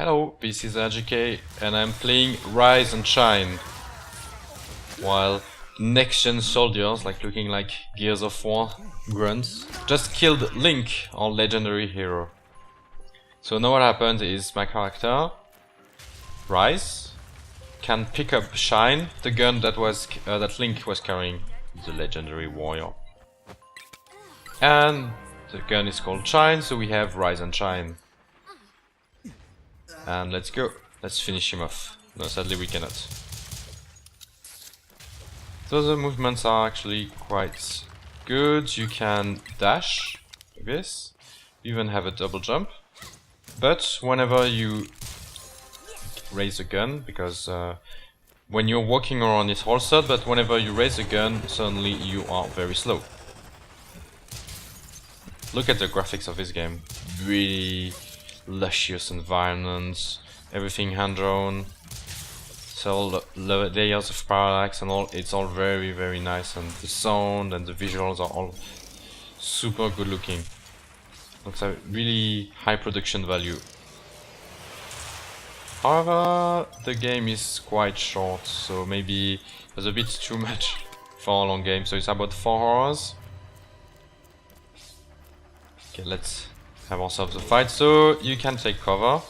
Hello, this is RGK and I'm playing Rise and Shine, while next-gen soldiers, looking like Gears of War grunts, just killed Link, our legendary hero. So now what happens is my character, Rise, can pick up Shine, the gun that Link was carrying, the legendary warrior. And the gun is called Shine, so we have Rise and Shine. And let's go. Let's finish him off. No, sadly we cannot. So the movements are actually quite good. You can dash, like this. You even have a double jump. But whenever you raise a gun, because when you're walking around it's holstered, but whenever you raise a gun, suddenly you are very slow. Look at the graphics of this game. Really luscious environments, everything hand-drawn, so all the layers of parallax and all, it's all very, very nice, and the sound and the visuals are all super good looking. Looks like really high production value. However, the game is quite short, so maybe it was a bit too much for a long game, so it's about 4 hours. Okay, let's have ourselves a fight. So you can take cover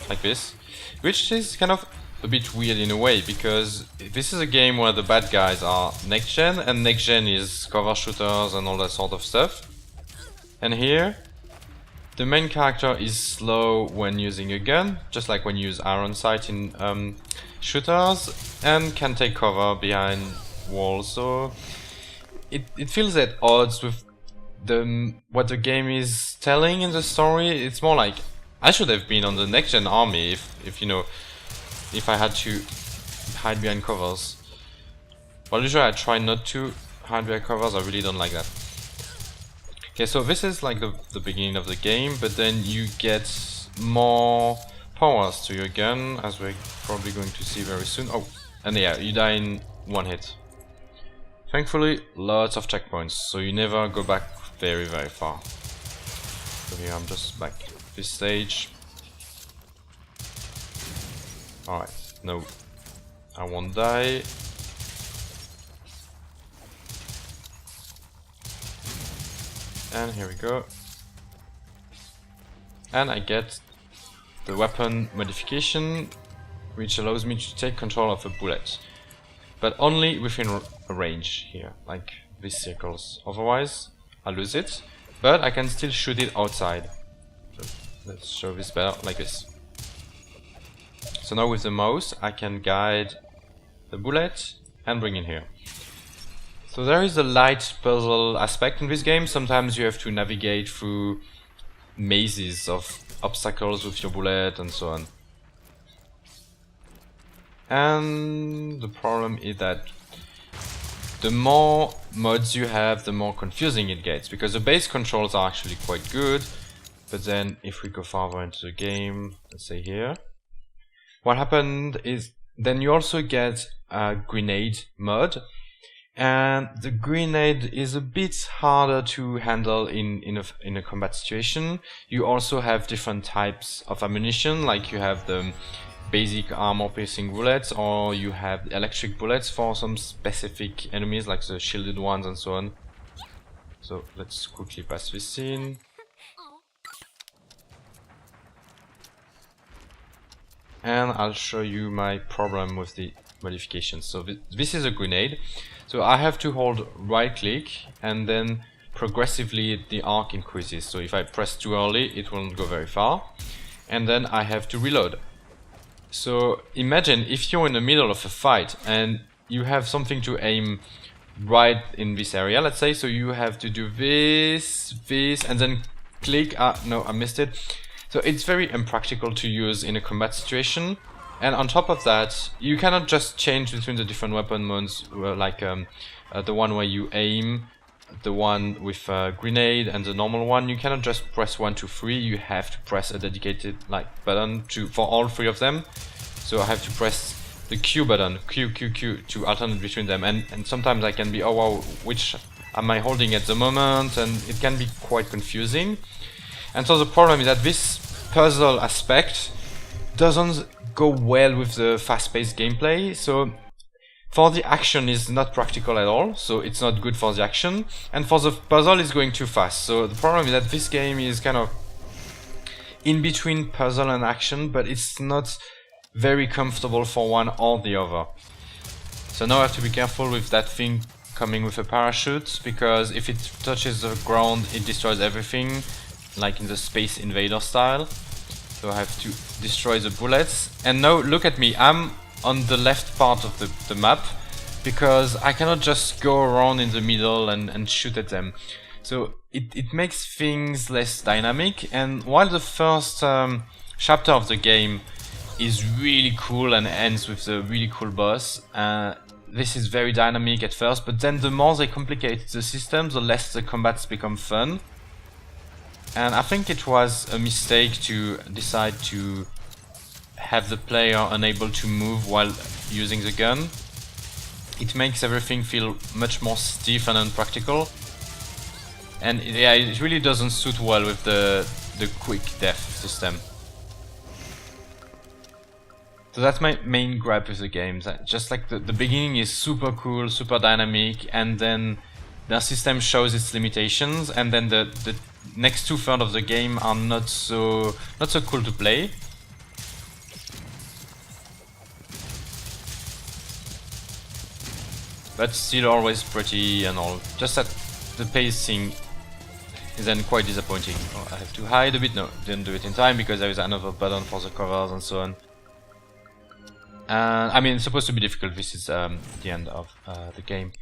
like this, which is kind of a bit weird in a way, because this is a game where the bad guys are next gen, and next gen is cover shooters and all that sort of stuff. And here the main character is slow when using a gun, just like when you use iron sight in shooters, and can take cover behind walls. So it feels at odds with what the game is telling in the story. It's more like I should have been on the next gen army if you know, if I had to hide behind covers. Well, usually I try not to hide behind covers. I really don't like that. Okay, so this is like the beginning of the game, but then you get more powers to your gun, as we're probably going to see very soon. Oh, and yeah, you die in one hit. Thankfully, lots of checkpoints, so you never go back very, very far. So here I'm just back this stage. Alright, no, I won't die. And here we go. And I get the weapon modification, which allows me to take control of a bullet, but only within a range here, like these circles. Otherwise, I lose it, but I can still shoot it outside. So let's show this better, like this. So now with the mouse, I can guide the bullet and bring it here. So there is a light puzzle aspect in this game. Sometimes you have to navigate through mazes of obstacles with your bullet and so on. And the problem is that the more mods you have, the more confusing it gets, because the base controls are actually quite good, but then if we go farther into the game, let's say here, what happened is then you also get a grenade mod, and the grenade is a bit harder to handle in a combat situation. You also have different types of ammunition, like you have the basic armor piercing bullets, or you have electric bullets for some specific enemies like the shielded ones and so on. So let's quickly pass this scene. And I'll show you my problem with the modifications. So this is a grenade, so I have to hold right click and then progressively the arc increases. So if I press too early, it won't go very far, and then I have to reload. So imagine if you're in the middle of a fight and you have something to aim right in this area, let's say, so you have to do this, and then click. No, I missed it. So it's very impractical to use in a combat situation. And on top of that, you cannot just change between the different weapon modes, like the one where you aim, the one with grenade, and the normal one. You cannot just press 1, 2, 3. You have to press a dedicated button for all 3 of them. So I have to press the Q button, Q to alternate between them. And sometimes I can be, oh wow, which am I holding at the moment? And it can be quite confusing. And so the problem is that this puzzle aspect doesn't go well with the fast-paced gameplay. So for the action is not practical at all, so it's not good for the action, and for the puzzle is going too fast. So the problem is that this game is kind of in between puzzle and action, but it's not very comfortable for one or the other. So now I have to be careful with that thing coming with a parachute, because if it touches the ground it destroys everything, like in the Space Invader style. So I have to destroy the bullets. And now look at me, I'm on the left part of the map, because I cannot just go around in the middle and shoot at them. So it makes things less dynamic, and while the first chapter of the game is really cool and ends with a really cool boss, this is very dynamic at first, but then the more they complicate the system, the less the combats become fun. And I think it was a mistake to decide to have the player unable to move while using the gun. It makes everything feel much more stiff and unpractical. And yeah, it really doesn't suit well with the quick death system. So that's my main gripe with the game. Just like the beginning is super cool, super dynamic, and then the system shows its limitations, and then the next 2/3 of the game are not so cool to play. But still always pretty and all. Just that the pacing is then quite disappointing. Oh, I have to hide a bit. No, didn't do it in time because there is another button for the covers and so on. I mean, it's supposed to be difficult. This is the end of the game.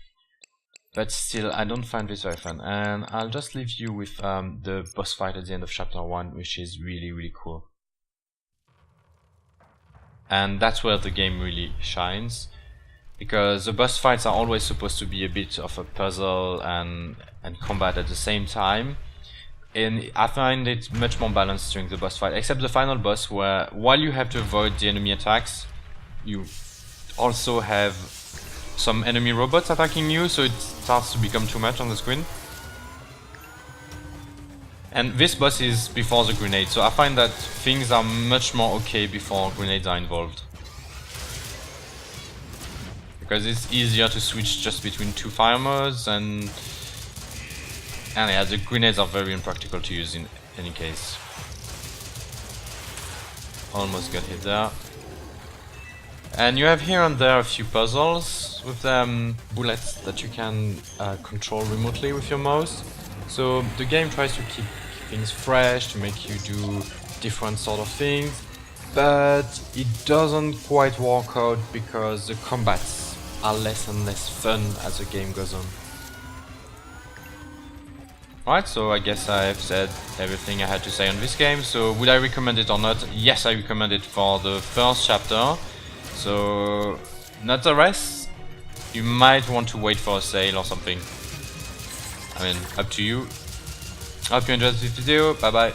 But still, I don't find this very fun. And I'll just leave you with the boss fight at the end of chapter 1, which is really, really cool. And that's where the game really shines, because the boss fights are always supposed to be a bit of a puzzle and combat at the same time. And I find it much more balanced during the boss fight, except the final boss, where while you have to avoid the enemy attacks, you also have some enemy robots attacking you, so it starts to become too much on the screen. And this boss is before the grenade, so I find that things are much more okay before grenades are involved, because it's easier to switch just between 2 fire modes, and yeah, the grenades are very impractical to use in any case. Almost got hit there. And you have here and there a few puzzles with bullets that you can control remotely with your mouse. So the game tries to keep things fresh, to make you do different sort of things, but it doesn't quite work out because the combats are less and less fun as the game goes on. Alright, so I guess I've said everything I had to say on this game. So would I recommend it or not? Yes, I recommend it for the first chapter. So not the rest. You might want to wait for a sale or something. I mean, up to you. I hope you enjoyed this video. Bye bye.